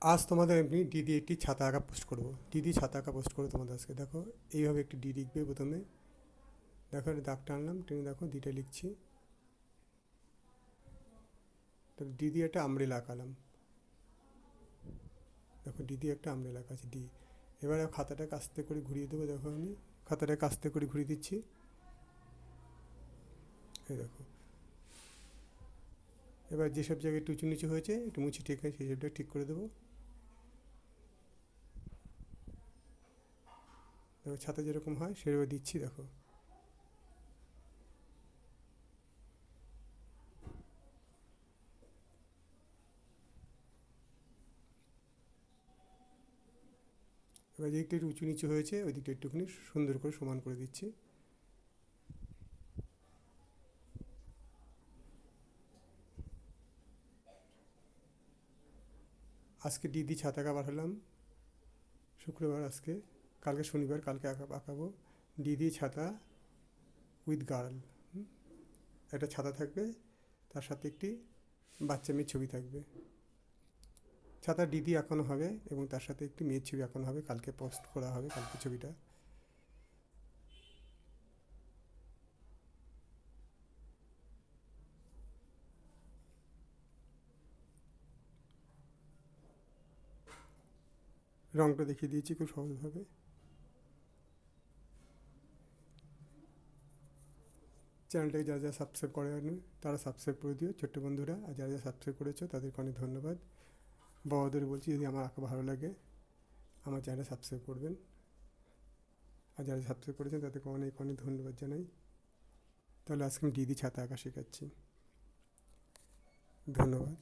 আজ তোমাদের আমি দিদি একটি ছাতা আঁকা পোস্ট করব। দিদি ছাতা আঁকা পোস্ট করবো তোমাদের আজকে। দেখো এইভাবে একটি ডি লিখবে প্রথমে। দেখো একটা দাগ টানলাম, টেনে দেখো দিটা লিখছি। তো দিদি একটা আমরেলা আঁকালাম। দেখো দিদি একটা আমরেলা আঁকা আছে ডি। এবারে খাতাটাকে আস্তে করে ঘুরিয়ে দেবো। দেখো আমি খাতাটাকে আস্তে করে ঘুরিয়ে দিচ্ছি। এই দেখো, এবার যেসব জায়গায় একটু উঁচু নিচু হয়েছে একটু মুছে ঠিক আছে সেই সবটা ঠিক করে দেবো। দেখো ছাতা যেরকম হয় সেভাবে দিচ্ছি। দেখো এবার যেদিকটা একটু উঁচু নিচু হয়েছে ওই দিকটা একটুখানি সুন্দর করে সমান করে দিচ্ছি। আজকে দিদি ছাতা আঁকা পাঠালাম শুক্রবার আজকে, কালকে শনিবার, কালকে আঁকাবো দিদি ছাতা উইথ গার্ল। একটা ছাতা থাকবে, তার সাথে একটি বাচ্চা মেয়ের ছবি থাকবে। ছাতা দিদি আঁকানো হবে এবং তার সাথে একটি মেয়ের ছবি আঁকানো হবে, কালকে পোস্ট করা হবে কালকে ছবিটা। রঙটা দেখিয়ে দিয়েছি খুব সহজভাবে। চ্যানেলটাকে যারা যারা সাবস্ক্রাইব করেনি তারা সাবস্ক্রাইব করে দিও ছোট্ট বন্ধুরা, আর যারা যারা সাবস্ক্রাইব করেছো তাদেরকে অনেক ধন্যবাদ। বড়দের বলছি যদি আমার আঁকা ভালো লাগে আমার চ্যানেলটা সাবস্ক্রাইব করবেন, আর যারা সাবস্ক্রাইব করেছেন তাদেরকে অনেক অনেক ধন্যবাদ জানাই। তাহলে আজকে আমি দিদি ছাতা আঁকা শেখাচ্ছি। ধন্যবাদ।